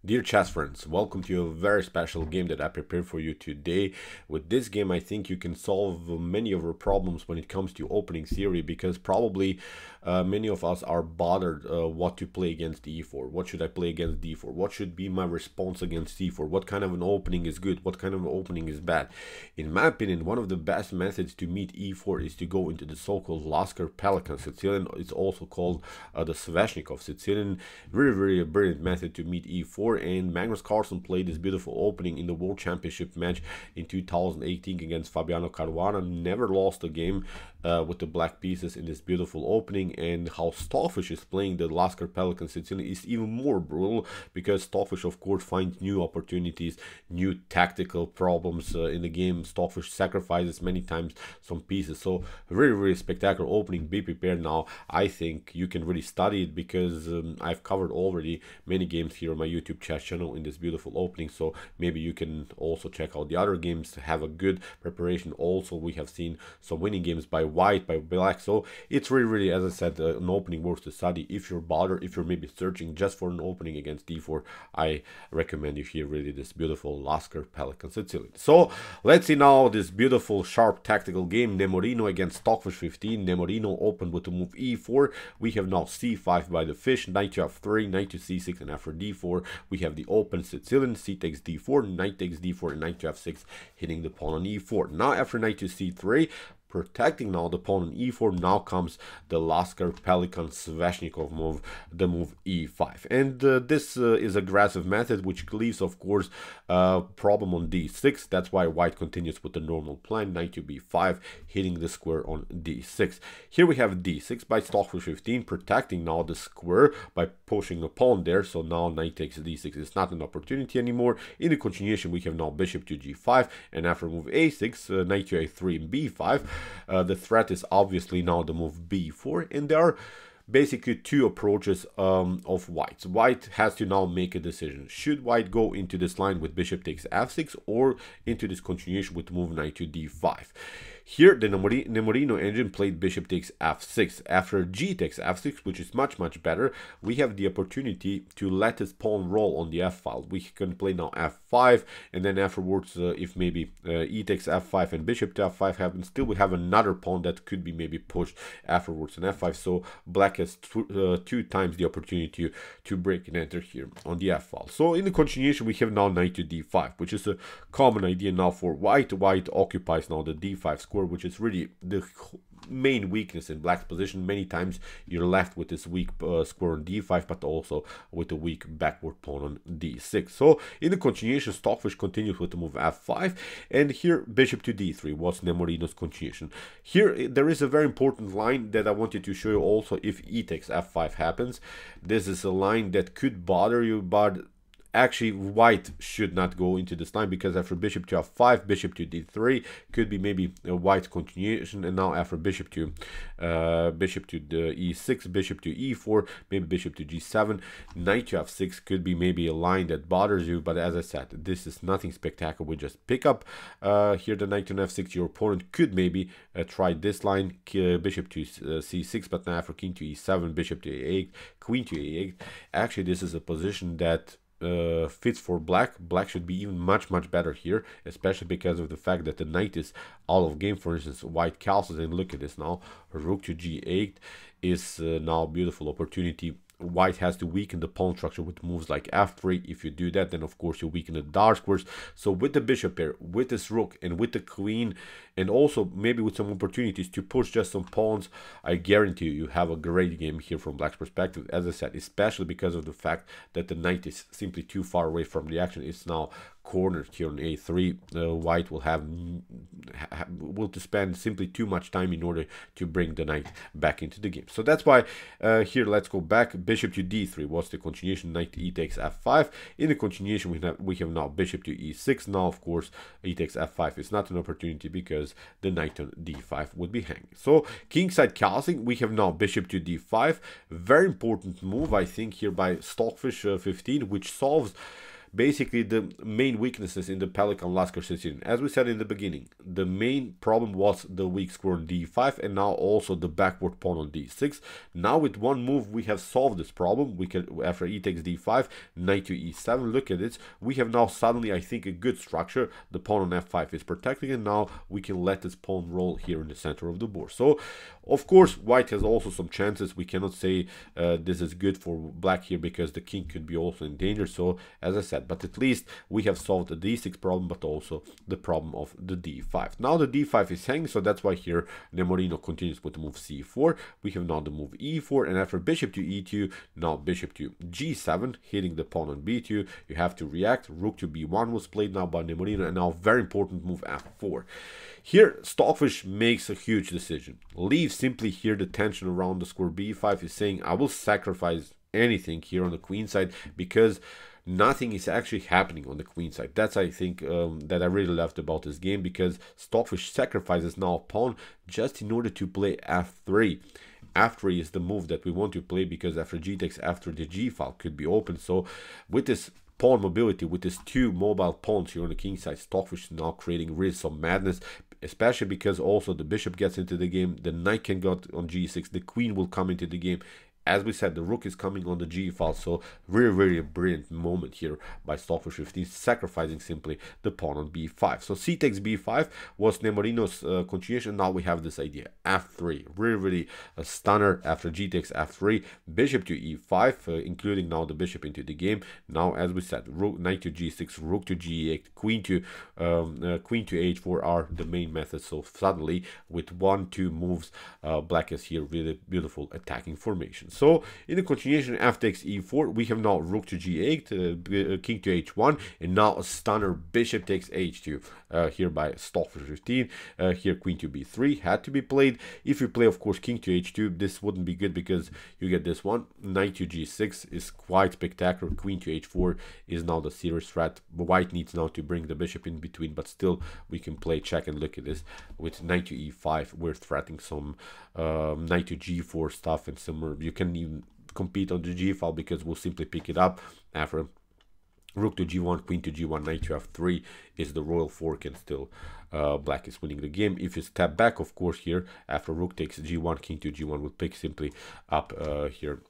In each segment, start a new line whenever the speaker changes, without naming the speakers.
Dear chess friends, welcome to a very special game that I prepared for you today. With this game, I think you can solve many of our problems when it comes to opening theory, because probably many of us are bothered what to play against e4. What should I play against d4? What should be my response against c4? What kind of an opening is good? What kind of an opening is bad? In my opinion, one of the best methods to meet e4 is to go into the so-called Lasker-Pelikan Sicilian. It's also called the Sveshnikov Sicilian. Very brilliant method to meet e4. And Magnus Carlsen played this beautiful opening in the World Championship match in 2018 against Fabiano Caruana. Never lost a game with the black pieces in this beautiful opening. And how Stockfish is playing the Lasker-Pelikan Sicilian is even more brutal, because Stockfish of course finds new opportunities, new tactical problems in the game. Stockfish sacrifices many times some pieces. So very spectacular opening. Be prepared now. I think you can really study it, because I've covered already many games here on my YouTube chess channel in this beautiful opening. So maybe you can also check out the other games to have a good preparation. Also, we have seen some winning games by white, by black. So it's really, as I said, an opening worth to study. If you're bothered, if you're maybe searching just for an opening against d4, I recommend you here really this beautiful Lasker-Pelikan Sicilian. So let's see now this beautiful sharp tactical game. Nemorino against Stockfish 15. Nemorino opened with the move e4. We have now c5 by the fish, knight to f3, knight to c6, and after d4 we have the open Sicilian. C takes d4, knight takes d4, and knight to f6, hitting the pawn on e4. Now after knight to c3, protecting now the pawn on e4, now comes the Lasker-Pelikan Sveshnikov move, the move e5. And this is aggressive method, which leaves of course problem on d6. That's why white continues with the normal plan, knight to b5, hitting the square on d6. Here we have d6 by Stockfish 15, protecting now the square by pushing a pawn there. So now knight takes d6 is not an opportunity anymore. In the continuation, we have now bishop to g5, and after move a6, knight to a3 and b5. The threat is obviously now the move b4, and there are basically two approaches of white. White has to now make a decision. Should white go into this line with bishop takes f6, or into this continuation with move knight to d5? Here, the Nemorino engine played bishop takes f6. After g takes f6, which is much better, we have the opportunity to let this pawn roll on the f file. We can play now f5, and then afterwards, if maybe e takes f5 and bishop to f5 happens, still we have another pawn that could be maybe pushed afterwards on f5. So black has two times the opportunity to break and enter here on the f file. So in the continuation, we have now knight to d5, which is a common idea now for white. White occupies now the d5 square, which is really the main weakness in black's position. Many times you're left with this weak square on d5, but also with a weak backward pawn on d6. So in the continuation, Stockfish continues with the move f5, and here bishop to d3 was Nemorino's continuation. Here there is a very important line that I wanted to show you also. If e takes f5 happens, this is a line that could bother you, but actually white should not go into this line, because after bishop to f5, bishop to d3 could be maybe a white continuation, and now after bishop to the e6, bishop to e4, maybe bishop to g7, knight to f6 could be maybe a line that bothers you. But as I said, this is nothing spectacular. We just pick up here the knight on f6. Your opponent could maybe try this line, bishop to c6, but now after king to e7, bishop to a8, queen to a8. Actually, this is a position that fits for black. Black should be even much better here, especially because of the fact that the knight is out of game. For instance, white castles, and look at this now, rook to g8 is now a beautiful opportunity. White has to weaken the pawn structure with moves like f3. If you do that, then of course you weaken the dark squares. So with the bishop here, with this rook, and with the queen, and also maybe with some opportunities to push just some pawns, I guarantee you have a great game here from black's perspective. As I said, especially because of the fact that the knight is simply too far away from the action. It's now cornered here on a3. White will will to spend simply too much time in order to bring the knight back into the game. So that's why here let's go back. Bishop to d3 was the continuation. Knight e takes f5. In the continuation, we have now bishop to e6. Now of course e takes f5 is not an opportunity, because the knight on d5 would be hanging. So kingside castling, we have now bishop to d5. Very important move, I think, here by Stockfish 15, which solves basically the main weaknesses in the Pelikan Lasker Sicilian. As we said in the beginning, the main problem was the weak square on d5 and now also the backward pawn on d6. Now with one move we have solved this problem. We can, after e takes d5, knight to e7, look at it, we have now suddenly, I think, a good structure. The pawn on f5 is protecting, and now we can let this pawn roll here in the center of the board. So of course white has also some chances. We cannot say this is good for black here because the king could be also in danger. So as I said, but at least we have solved the d6 problem, but also the problem of the d5. Now the d5 is hanging, so that's why here Nemorino continues with the move c4. We have now the move e4, and after bishop to e2, now bishop to g7, hitting the pawn on b2. You have to react. Rook to b1 was played now by Nemorino, and now very important move f4. Here Stockfish makes a huge decision. Leave simply here the tension around the square b5. Is saying I will sacrifice anything here on the queen side because nothing is actually happening on the queen side. That's, I think, that I really loved about this game, because Stockfish sacrifices now a pawn just in order to play f3. f3 is the move that we want to play, because after g takes, after the g file could be open. So with this pawn mobility, with these two mobile pawns here on the king side, Stockfish is now creating really some madness, especially because also the bishop gets into the game, the knight can go on g6, the queen will come into the game. As we said, the rook is coming on the g file, so very brilliant moment here by Stockfish 15, sacrificing simply the pawn on b5. So c takes b5 was Nemorino's continuation. Now we have this idea, f3, really a stunner. After g takes f3, bishop to e5, including now the bishop into the game. Now, as we said, rook, knight to g6, rook to g8, queen to h4 are the main methods. So suddenly, with 1-2 moves, black is here with a beautiful attacking formation. So in the continuation, f takes e4, we have now rook to g8, king to h1, and now a stunner, bishop takes h2 here by Stockfish 15. Here queen to b3 had to be played. If you play, of course, king to h2, this wouldn't be good because you get this one. Knight to g6 is quite spectacular. Queen to h4 is now the serious threat. White needs now to bring the bishop in between, but still we can play check. And look at this, with knight to e5 we're threatening some knight to g4 stuff and similar. You can even compete on the g file because we'll simply pick it up. After rook to g1, queen to g1, knight to f3 is the royal fork, and still black is winning the game. If you step back, of course, here after rook takes g1, king to g1, we'll pick simply up here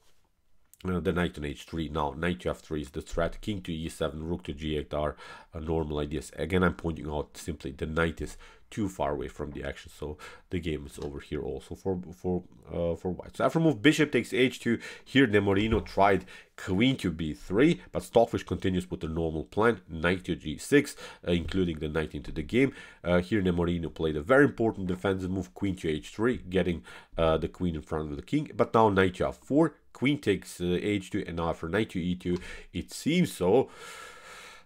the knight on h3. Now knight to f3 is the threat. King to e7, rook to g8 are normal ideas. Again, I'm pointing out simply the knight is too far away from the action, so the game is over here also for white. So after move bishop takes h2, here Nemorino tried queen to b3, but Stockfish continues with the normal plan, knight to g6, including the knight into the game. Here Nemorino played a very important defensive move, queen to h3, getting the queen in front of the king. But now knight to f4, queen takes h2, and now after knight to e2, it seems so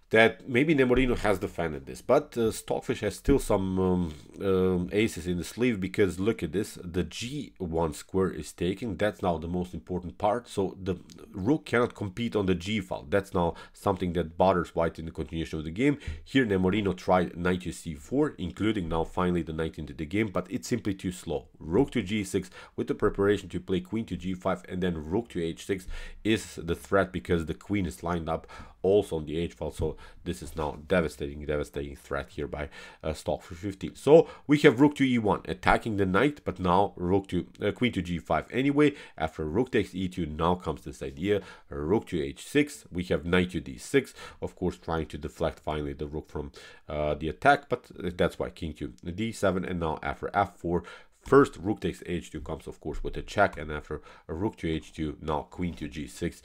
that maybe Nemorino has defended this, but Stockfish has still some aces in the sleeve, because look at this, the g1 square is taken. That's now the most important part, so the rook cannot compete on the g file. That's now something that bothers white in the continuation of the game. Here Nemorino tried knight to c4, including now finally the knight into the game, but it's simply too slow. Rook to g6 with the preparation to play queen to g5, and then rook to h6 is the threat, because the queen is lined up also on the h file. So this is now devastating threat here by Stockfish 15. So we have rook to e1 attacking the knight, but now rook to queen to g5 anyway. After rook takes e2, now comes this idea, rook to h6. We have knight to d6, of course trying to deflect finally the rook from the attack, but that's why king to d7. And now after f4, first rook takes h2 comes, of course, with a check, and after a rook to h2, now queen to g6.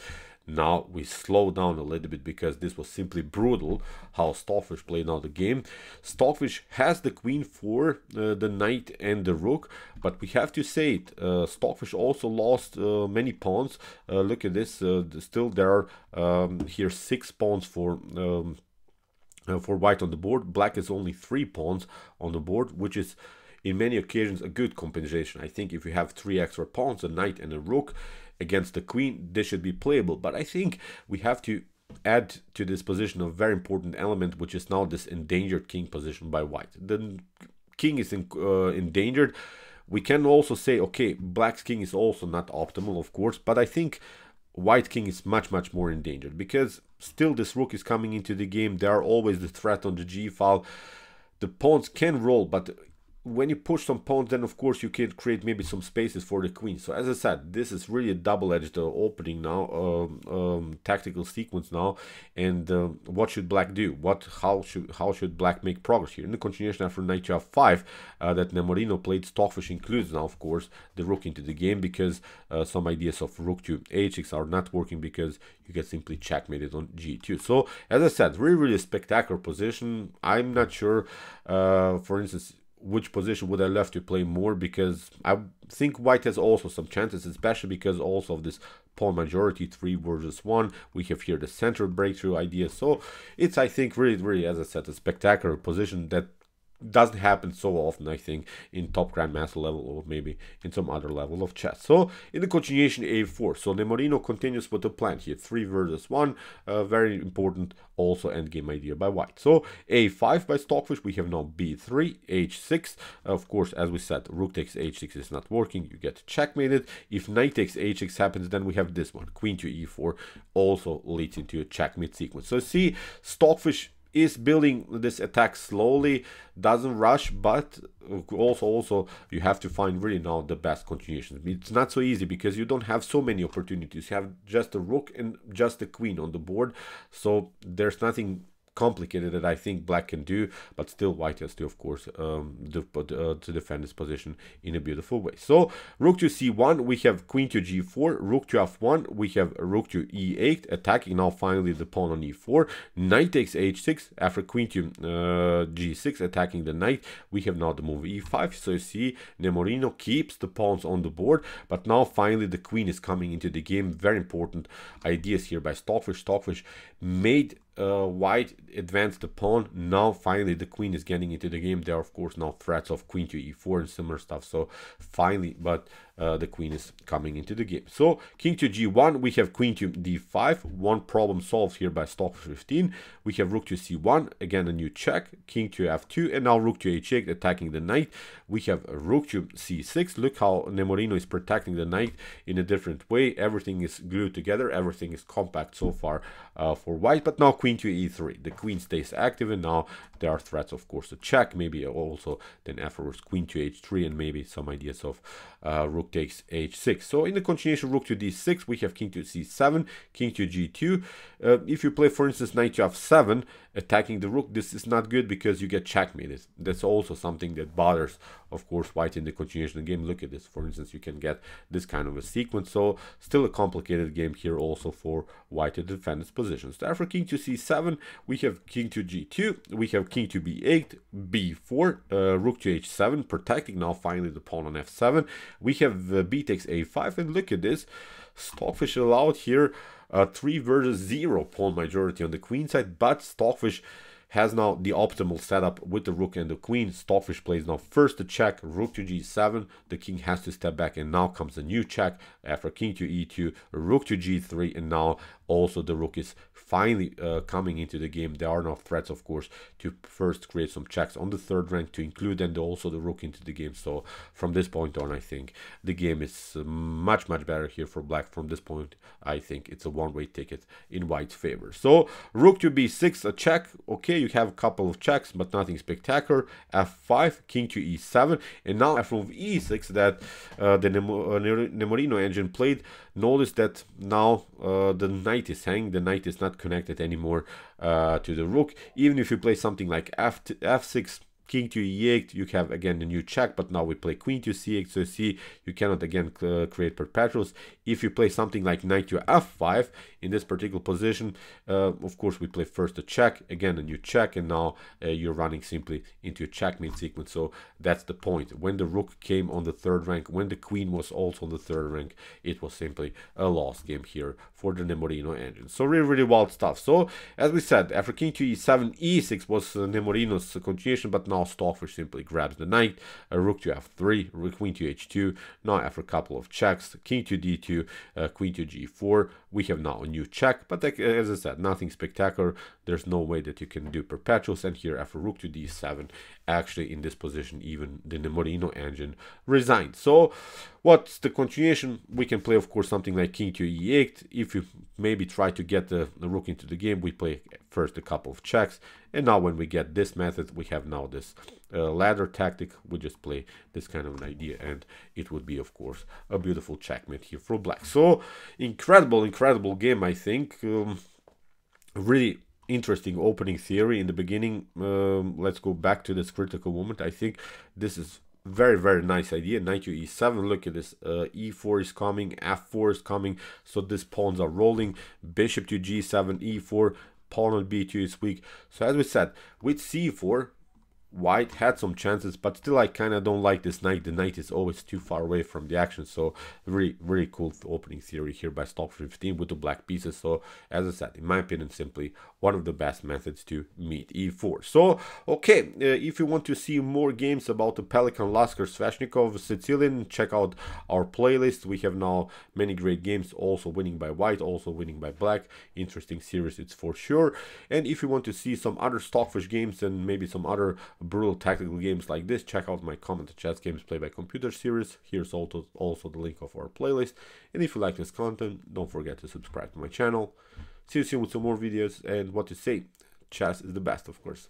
Now we slow down a little bit, because this was simply brutal how Stockfish played now the game. Stockfish has the queen for the knight and the rook, but we have to say it, Stockfish also lost many pawns. Look at this, still there are here 6 pawns for white on the board. Black is only 3 pawns on the board, which is in many occasions a good compensation. I think if you have 3 extra pawns, a knight and a rook, against the queen, this should be playable. But I think we have to add to this position a very important element, which is now this endangered king position by white. The king is endangered. We can also say, okay, black's king is also not optimal, of course, but I think white king is much more endangered, because still this rook is coming into the game. There are always the threat on the g file. The pawns can roll, but when you push some pawns, then of course you can create maybe some spaces for the queen. So as I said, this is really a double-edged opening now, tactical sequence now. And what should black do? How should black make progress here? In the continuation after knight to f5 that Nemorino played, Stockfish includes now of course the rook into the game, because some ideas of rook to h6 are not working, because you get simply checkmated on g2. So as I said, really a spectacular position. I'm not sure, for instance, which position would I love to play more, because I think white has also some chances, especially because also of this pawn majority, 3 versus 1. We have here the center breakthrough idea. So it's, I think, really, as I said, a spectacular position that doesn't happen so often, I think, in top grandmaster level, or maybe in some other level of chess. So in the continuation, a4. So Nemorino continues with the plan here, 3 versus 1, very important also endgame idea by white. So a5 by Stockfish, we have now b3, h6. Of course, as we said, rook takes h6 is not working, you get checkmated. If knight takes h6 happens, then we have this one, queen to e4, also leads into a checkmate sequence. So see, Stockfish is building this attack slowly, doesn't rush, but also you have to find really now the best continuations. It's not so easy because you don't have so many opportunities. You have just a rook and just a queen on the board, so there's nothing complicated that I think black can do, but still white has to, of course, to defend his position in a beautiful way. So rook to c1, we have queen to g4, rook to f1, we have rook to e8, attacking now finally the pawn on e4, knight takes h6, after queen to g6, attacking the knight, we have now the move e5. So you see, Nemorino keeps the pawns on the board, but now finally the queen is coming into the game. Very important ideas here by Stockfish. Stockfish made white advance the pawn. Now finally the queen is getting into the game. There are of course now threats of queen to e4 and similar stuff. So finally, but the queen is coming into the game. So king to g1, we have queen to d5. One problem solved here by Stockfish 15. We have rook to c1, again a new check, king to f2, and now rook to h8, attacking the knight. We have rook to c6. Look how Nemorino is protecting the knight in a different way. Everything is glued together, everything is compact so far for white. But now queen to e3, the queen stays active, and now there are threats of course to check, maybe also then afterwards queen to h3, and maybe some ideas of rook takes h6. So in the continuation, rook to d6, we have king to c7, king to g2. If you play, for instance, knight to f7, attacking the rook, this is not good because you get checkmated. That's also something that bothers, of course, white in the continuation of the game. Look at this, for instance, you can get this kind of a sequence. So still a complicated game here also for white to defend its positions. So after king to c7, we have king to g2, we have king to b8, b4, rook to h7, protecting now finally the pawn on f7. We have b takes a5, and look at this, Stockfish allowed here 3 versus 0 pawn majority on the queen side, but Stockfish has now the optimal setup with the rook and the queen. Stockfish plays now first the check, rook to g7, the king has to step back, and now comes a new check after king to e2, rook to g3, and now also the rook is finally coming into the game. There are no threats, of course, to first create some checks on the third rank to include then also the rook into the game. So from this point on, I think the game is much better here for black. From this point, I think it's a one-way ticket in white's favor. So rook to b6, a check. Okay, you have a couple of checks, but nothing spectacular. f5, king to e7, and now after move e6 that the Nemorino engine played. Notice that now the knight is hanging, the knight is not connected anymore to the rook. Even if you play something like f6, king to e8, you have again the new check, but now we play queen to c8, so you see you cannot again create perpetuals. If you play something like knight to f5 in this particular position, of course we play first a check, again a new check, and now you're running simply into a checkmate sequence. So that's the point. When the rook came on the third rank, when the queen was also on the third rank, it was simply a lost game here for the Nemorino engine. So really wild stuff. So as we said, after king to e7, e6 was Nemorino's continuation, but now Stockfish simply grabs the knight, rook to f3, queen to h2. Now after a couple of checks, king to d2, queen to g4, we have now a new check, but as I said, nothing spectacular. there's no way that you can do perpetuals. And here after rook to d7, actually in this position even the Nemorino engine resigned. So what's the continuation? We can play of course something like king to e8. If you maybe try to get the rook into the game, we play first a couple of checks, and now when we get this method, we have now this ladder tactic. We just play this kind of an idea, and it would be of course a beautiful checkmate here for black. So incredible game, I think. Really interesting opening theory in the beginning. Let's go back to this critical moment. I think this is very nice idea. Knight to e7. Look at this. E4 is coming, f4 is coming, so these pawns are rolling. Bishop to g7, e4, pawn on b2 is weak. So as we said, with c4, white had some chances, but still I kind of don't like this knight. The knight is always too far away from the action. So really cool opening theory here by Stockfish15 with the black pieces. So as I said, in my opinion, simply one of the best methods to meet e4. So okay, if you want to see more games about the Pelikan, Lasker, Sveshnikov, Sicilian, check out our playlist. We have now many great games, also winning by white, also winning by black. Interesting series, it's for sure. And if you want to see some other Stockfish games and maybe some other brutal tactical games like this, check out my Comment Chess Games Play by Computer series. Here's also the link of our playlist. And if you like this content, don't forget to subscribe to my channel. See you soon with some more videos, and what to say, chess is the best, of course.